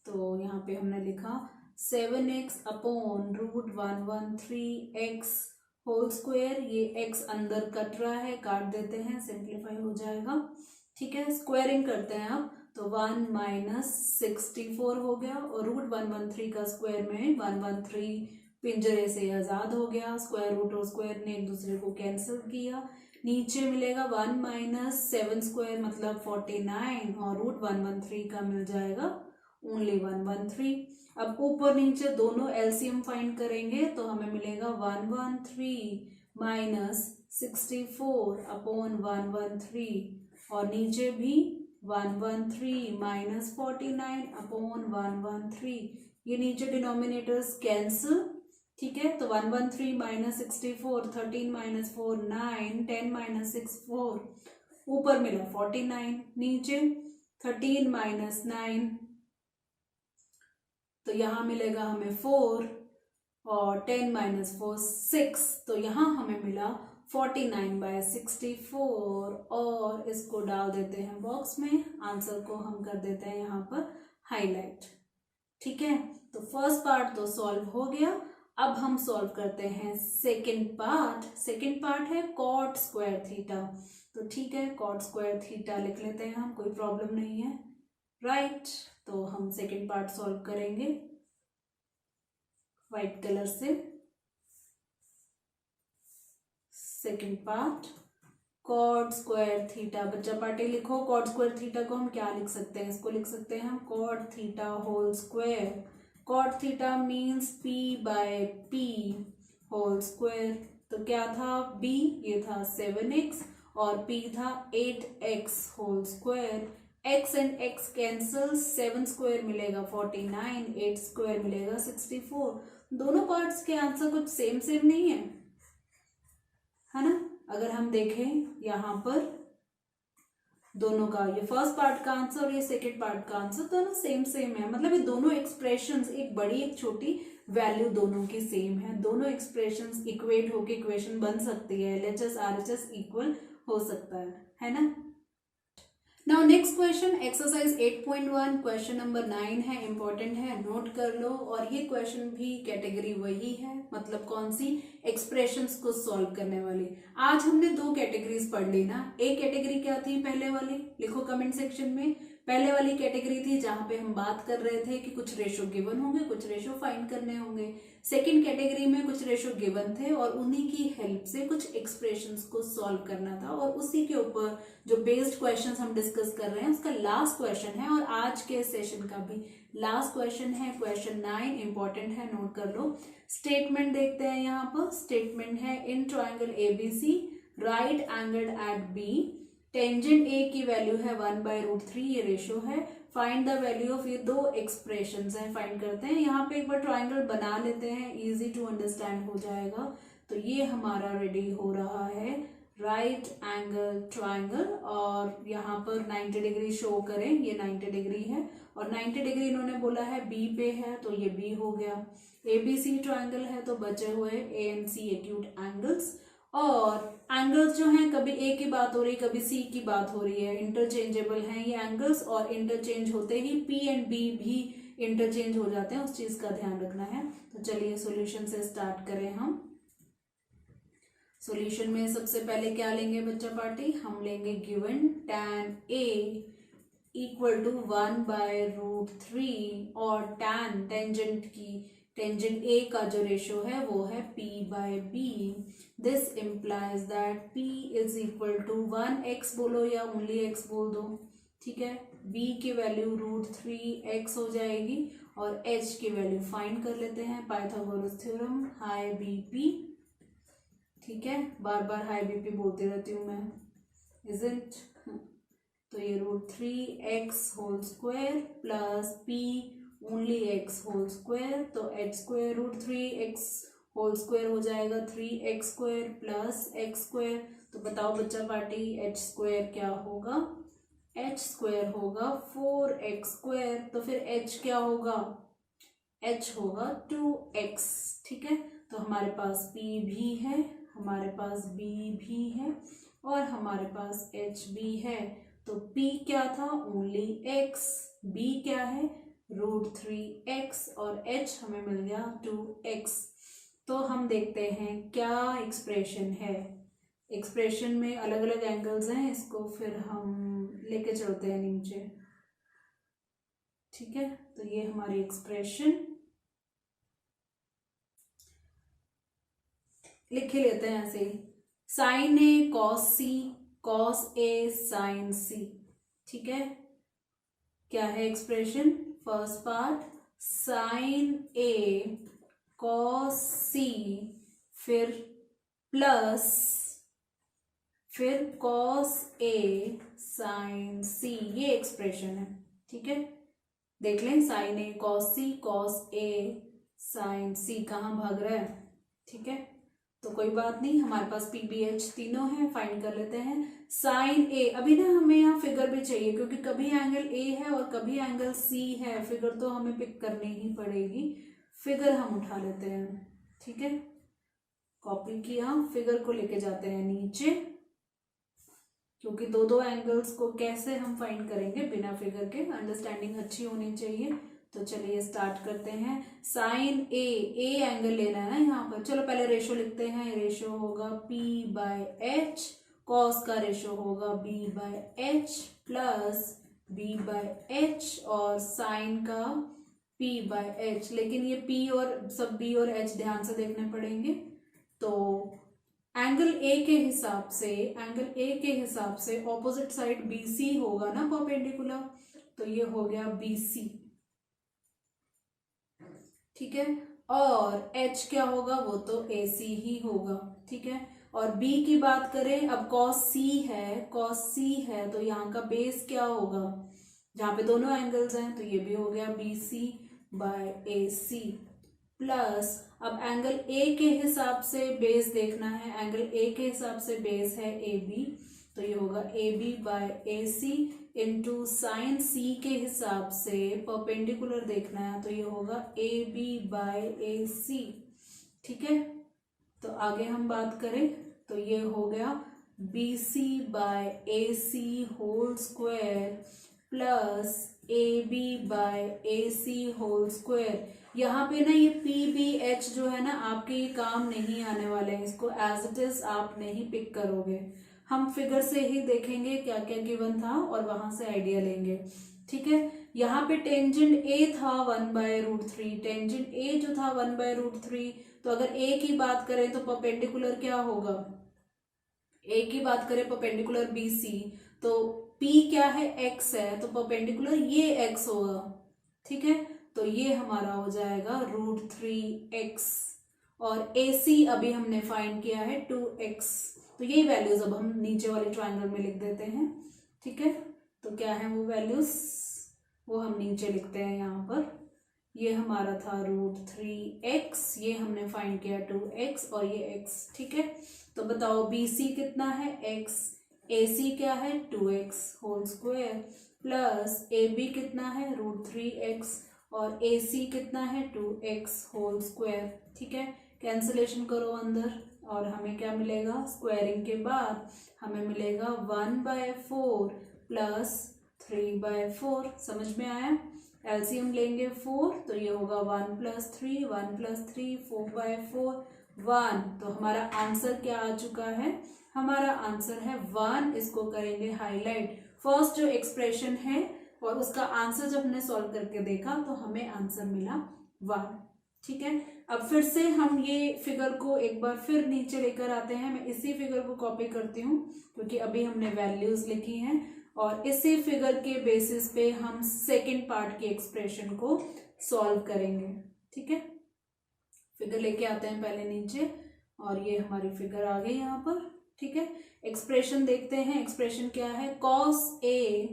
तो यहाँ पे हमने लिखा 7x upon √113x whole square. ये x अंदर कट रहा है, काट देते हैं, सिंप्लीफाई हो जाएगा। ठीक है, स्क्वायरिंग करते हैं अब, तो 1 माइनस 64 हो गया और √113 का स्क्वायर में 113 पिंजरे से आजाद हो गया, स्क्वायर रूट और स्क्वायर ने एक दूसरे को कैंसिल किया। नीचे मिलेगा 1 माइनस 7 स्क्वायर मतलब 49 और √113 का मिल जाएगा ओनली 113। अब ऊपर नीचे दोनों एलसीएम फाइंड करेंगे तो हमें मिलेगा 113 माइनस 64 अपॉन 113 और नीचे भी 113 माइनस 49 अपॉन 113, ये नीचे डिनोमिनेटर्स कैंसिल। ठीक है, तो 113 माइनस 64, 13 माइनस 4 9, 10 माइनस 6 4, ऊपर मिला 49, नीचे 13 माइनस 9, तो यहाँ मिलेगा हमें 4 और 10 माइनस 4 6, तो यहाँ हमें मिला 49/64 और इसको डाल देते हैं बॉक्स में, आंसर को हम कर देते हैं यहाँ पर हाईलाइट। ठीक है, तो फर्स्ट पार्ट तो सॉल्व हो गया। अब हम सॉल्व करते हैं सेकंड पार्ट। सेकंड पार्ट है कॉट स्क्वायर थीटा, तो ठीक है कॉट स्क्वायर थीटा लिख लेते हैं हम, कोई प्रॉब्लम नहीं है, राइट। तो हम सेकंड पार्ट सॉल्व करेंगे व्हाइट कलर से। Second part code square theta. बच्चा पार्टी लिखो, कॉड स्क्वायर थीटा को हम क्या लिख सकते हैं, इसको लिख सकते हैं हम cot theta whole square. Cot theta means p by p whole square. तो क्या था b, ये था 7x और p था 8x whole square. x and x cancel, 7 square मिलेगा 49, 8 स्क्वायर मिलेगा 64। दोनों पार्ट्स के आंसर कुछ सेम सेम नहीं है ना। अगर हम देखें यहाँ पर दोनों का, ये फर्स्ट पार्ट का आंसर और ये सेकेंड पार्ट का आंसर दोनों सेम सेम है, मतलब ये दोनों एक्सप्रेशंस, एक बड़ी एक छोटी वैल्यू दोनों की सेम है। दोनों एक्सप्रेशंस इक्वेट होके इक्वेशन बन सकती है, LHS RHS इक्वल हो सकता है ना। Now next question, exercise 8.1 question number 9 है, इंपॉर्टेंट है, नोट कर लो। और ये क्वेश्चन भी कैटेगरी वही है, मतलब कौन सी, एक्सप्रेशंस को सॉल्व करने वाली। आज हमने दो कैटेगरीज पढ़ ली ना। एक कैटेगरी क्या थी, पहले वाली, लिखो कमेंट सेक्शन में। पहले वाली कैटेगरी थी जहां पे हम बात कर रहे थे कि कुछ रेशो गिवन होंगे, कुछ रेशो फाइंड करने होंगे। सेकेंड कैटेगरी में कुछ रेशो गिवन थे और उन्हीं की हेल्प से कुछ एक्सप्रेशंस को सॉल्व करना था, और उसी के ऊपर जो बेस्ड क्वेश्चंस हम डिस्कस कर रहे हैं उसका लास्ट क्वेश्चन है, और आज के सेशन का भी लास्ट क्वेश्चन है, क्वेश्चन 9, इंपॉर्टेंट है, नोट कर लो। स्टेटमेंट देखते हैं यहाँ पर। स्टेटमेंट है, in triangle ABC right angled eight B, tangent A की वैल्यू है 1/√3, ये रेशो है। फाइंड द वैल्यू ऑफ, ये दो एक्सप्रेशंस हैं, फाइंड करते हैं। यहाँ पे एक बार ट्राइंगल बना लेते हैं, इजी टू अंडरस्टैंड हो जाएगा। तो ये हमारा रेडी हो रहा है राइट एंगल ट्राइंगल, और यहाँ पर 90 डिग्री शो करें, ये 90 डिग्री है और 90 डिग्री इन्होंने बोला है B पे है, तो ये B हो गया। ABC ट्राइंगल है तो बचे हुए A and C acute angles, और एंगल्स जो हैं कभी A की बात हो रही, कभी C की बात हो रही है, इंटरचेंजेबल हैं ये एंगल्स, और इंटरचेंज होते ही P एंड B भी इंटरचेंज हो जाते हैं, उस चीज का ध्यान रखना है। तो चलिए सॉल्यूशन से स्टार्ट करें हम। सॉल्यूशन में सबसे पहले क्या लेंगे बच्चा पार्टी, हम लेंगे given tan A equal to 1/√3, और tan टेंजेंट की, टेंजेंट A का जो रेशो है वो है P/B। This implies that P is equal to 1x बोलो या ओनली x बोल दो, ठीक है। B की वैल्यू √3x हो जाएगी, और h की वैल्यू फाइंड कर लेते हैं, पाइथागोरस थ्योरम, हाई BP, ठीक है, बार बार हाई BP बोलती रहती हूँ मैं, इजंट। तो ये √3x whole square plus P only x whole square, तो h square √3x whole square हो जाएगा 3x square plus x square. तो बताओ बच्चा पार्टी h स्क्वायर क्या होगा, h स्क्वायर होगा 4x स्क्वायर। तो फिर h क्या होगा, h होगा 2x, ठीक है। तो हमारे पास P भी है, हमारे पास B भी है, और हमारे पास H भी है। तो P क्या था, ओनली x, B क्या है √3x, और H हमें मिल गया 2x। तो हम देखते हैं क्या एक्सप्रेशन है। एक्सप्रेशन में अलग अलग एंगल्स हैं, इसको फिर हम लेके चलते हैं नीचे, ठीक है। तो ये हमारी एक्सप्रेशन लिख ही लेते हैं ऐसे ही, sign A cos C cos A sin C, ठीक है। क्या है expression, first part sine A cos C, फिर प्लस, फिर cos A sin C, ये एक्सप्रेशन है, ठीक है। देख लें, sine A cos C cos A sin C कहाँ भाग रहा है, ठीक है। तो कोई बात नहीं, हमारे पास PBH तीनों हैं, फाइंड कर लेते हैं। साइन A, अभी ना हमें यहाँ फिगर भी चाहिए, क्योंकि कभी एंगल A है और कभी एंगल C है, फिगर तो हमें पिक करनी ही पड़ेगी। फिगर हम उठा लेते हैं, ठीक है, कॉपी किया, फिगर को लेके जाते हैं नीचे, क्योंकि दो दो एंगल्स को कैसे हम फाइंड करेंगे बिना फिगर के, अंडरस्टैंडिंग अच्छी होनी चाहिए। तो चलिए स्टार्ट करते हैं। साइन A एंगल लेना है ना यहाँ पर, चलो पहले रेशो लिखते हैं। रेशो होगा P/H, कॉस का रेशो होगा B/H प्लस B/H, और साइन का P/H। लेकिन ये P और सब B और H ध्यान से देखने पड़ेंगे। तो एंगल ए के हिसाब से, एंगल ए के हिसाब से ऑपोजिट साइड BC होगा ना परपेंडिकुलर, तो ये हो गया BC, ठीक है। और H क्या होगा, वो तो AC ही होगा, ठीक है। और B की बात करें, अब cos C है, cos C है, तो यहाँ का बेस क्या होगा, जहाँ पे दोनों एंगल्स हैं, तो ये भी हो गया BC बाय AC प्लस, अब एंगल A के हिसाब से बेस देखना है, एंगल A के हिसाब से बेस है AB, तो ये होगा AB by AC into sine C के हिसाब से परपेंडिकुलर देखना है, तो ये होगा AB बाय AC, ठीक है। तो आगे हम बात करें तो ये हो गया BC by AC whole square plus AB by AC whole square. यहाँ पे ना ये PBH जो है ना, आपके ये काम नहीं आने वाले हैं, इसको एज इट इज आप नहीं पिक करोगे, हम फिगर से ही देखेंगे क्या क्या गिवन था और वहां से आइडिया लेंगे, ठीक है। यहाँ पे टेंजेंट A था 1/√3, टेंजेंट A जो था 1/√3, तो अगर A की बात करें तो परपेंडिकुलर क्या होगा, A की बात करें परपेंडिकुलर BC, तो P क्या है, X है, तो परपेंडिकुलर ये X होगा, ठीक है। तो ये हमारा हो जाएगा √3x और AC अभी हमने फाइंड किया है 2x, तो यही वैल्यूज अब हम नीचे वाले ट्रायंगल में लिख देते हैं, ठीक है। तो क्या है वो वैल्यूज, वो हम नीचे लिखते हैं यहाँ पर, ये हमारा था √3x, ये हमने फाइंड किया 2x और ये x, ठीक है। तो बताओ BC कितना है, x, AC क्या है 2x whole square plus AB कितना है √3x और AC कितना है 2x होल स्क्वायर, ठीक है। कैंसिलेशन करो अंदर और हमें क्या मिलेगा, स्क्वायरिंग के बाद हमें मिलेगा 1/4 प्लस 3/4, समझ में आया। एलसीएम लेंगे 4, तो ये होगा 1 + 3, 1 + 3 4/4 1, तो हमारा आंसर क्या आ चुका है, हमारा आंसर है 1। इसको करेंगे हाईलाइट, फर्स्ट जो एक्सप्रेशन है और उसका आंसर जब हमने सॉल्व करके देखा तो हमें आंसर मिला 1, ठीक है। अब फिर से हम ये फिगर को एक बार फिर नीचे लेकर आते हैं, मैं इसी फिगर को कॉपी करती हूँ क्योंकि अभी हमने वैल्यूज लिखी हैं और इसी फिगर के बेसिस पे हम सेकंड पार्ट की एक्सप्रेशन को सॉल्व करेंगे, ठीक है। फिगर लेके आते हैं पहले नीचे और ये हमारी फिगर आ गई यहाँ पर, ठीक है। एक्सप्रेशन देखते हैं, एक्सप्रेशन क्या है, cos A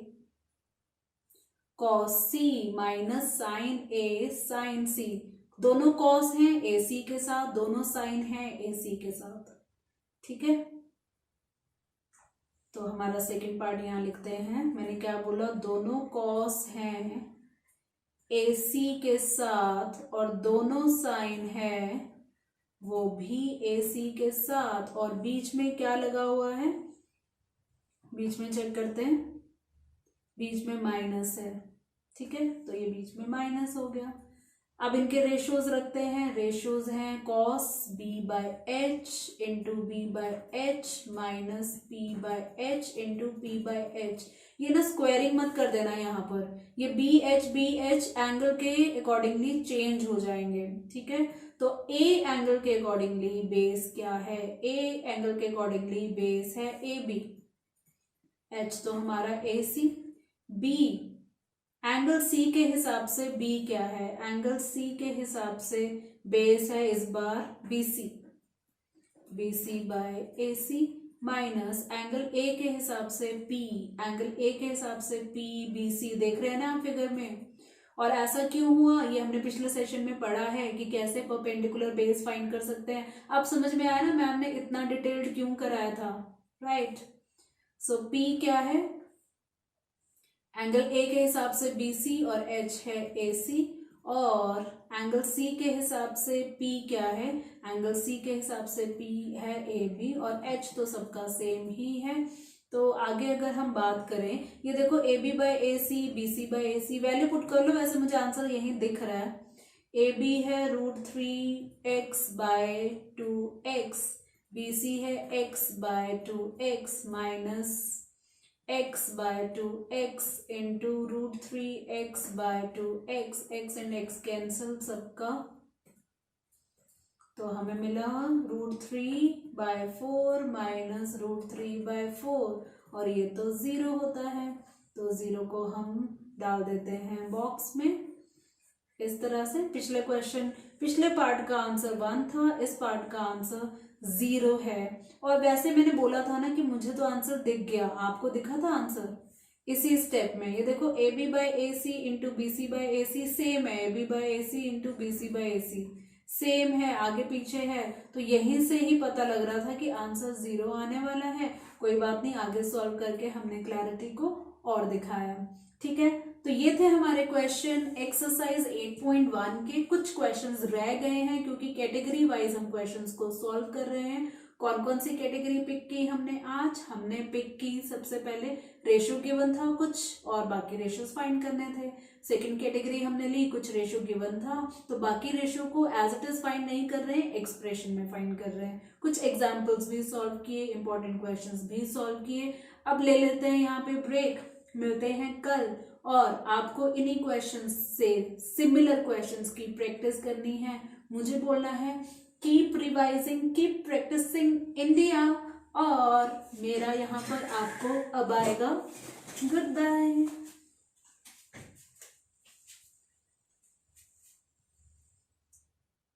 cos C minus sine A sine C, दोनों cos हैं AC के साथ, दोनों साइन हैं AC के साथ, ठीक है। तो हमारा सेकंड पार्ट यहाँ लिखते हैं, मैंने क्या बोला, दोनों cos हैं AC के साथ और दोनों साइन है वो भी AC के साथ, और बीच में क्या लगा हुआ है, बीच में चेक करते हैं, बीच में माइनस है, ठीक है। तो ये बीच में माइनस हो गया। अब इनके रेशियोज रखते हैं, रेशियोज हैं cos B/H into B/H minus P/H into P/H। ये ना स्क्वायरिंग मत कर देना यहाँ पर, ये BH एंगल के अकॉर्डिंगली चेंज हो जाएंगे, ठीक है। तो A एंगल के अकॉर्डिंगली बेस क्या है, A एंगल के अकॉर्डिंगली बेस है AB, H तो हमारा AC, B एंगल C के हिसाब से B क्या है, एंगल C के हिसाब से बेस है इस बार BC/AC माइनस एंगल A के हिसाब से P, एंगल A के हिसाब से PBC, देख रहे हैं ना आप फिगर में। और ऐसा क्यों हुआ, ये हमने पिछले सेशन में पढ़ा है कि कैसे परपेंडिकुलर बेस फाइंड कर सकते हैं। अब समझ में आया ना मैम ने इतना डिटेल्ड क्यों कराया था, राइट। सो P क्या है, एंगल A के हिसाब से BC और H है AC, और एंगल C के हिसाब से P क्या है, एंगल C के हिसाब से P है AB, और H तो सबका सेम ही है। तो आगे अगर हम बात करें, ये देखो AB/AC BC/AC, वैल्यू पुट कर लो, वैसे मुझे आंसर यही दिख रहा है। AB है √3x/2x, BC है x/2x minus x/2x into √3x/2x, x and x cancel सबका, तो हमें मिला √3/4 माइनस √3/4 और ये तो 0 होता है, तो 0 को हम डाल देते हैं बॉक्स में इस तरह से। पिछले पार्ट का आंसर 1 था, इस पार्ट का आंसर 0 है। और वैसे मैंने बोला था ना कि मुझे तो आंसर दिख गया, आपको दिखा था आंसर इसी स्टेप में। ये देखो AB/AC इंटू BC/AC सेम है, AB/AC इंटू BC/AC सेम है, आगे पीछे है, तो यहीं से ही पता लग रहा था कि आंसर 0 आने वाला है। कोई बात नहीं, आगे सॉल्व करके हमने क्लैरिटी को और दिखाया। ठीक है, तो ये थे हमारे क्वेश्चन एक्सरसाइज 8.1 के। कुछ क्वेश्चंस रह गए हैं क्योंकि कैटेगरी वाइज हम क्वेश्चंस को सॉल्व कर रहे हैं। कौन कौन सी कैटेगरी पिक की हमने आज? हमने पिक की सबसे पहले रेशियो गिवन था कुछ, और बाकी रेशियोज फाइंड करने थे। सेकंड कैटेगरी हमने ली, कुछ रेशियो गिवन था तो बाकी रेशियो को एज इट इज फाइंड नहीं कर रहे हैं, एक्सप्रेशन में फाइंड कर रहे हैं। कुछ एग्जाम्पल्स भी सॉल्व किए, इंपॉर्टेंट क्वेश्चंस भी सॉल्व किए। अब ले लेते हैं यहाँ पे ब्रेक, मिलते हैं कल। और आपको इन्हीं क्वेश्चंस से सिमिलर क्वेश्चंस की प्रैक्टिस करनी है। मुझे बोलना है keep revising, keep practicing India. और मेरा यहाँ पर आपको अब आएगा गुड बाय।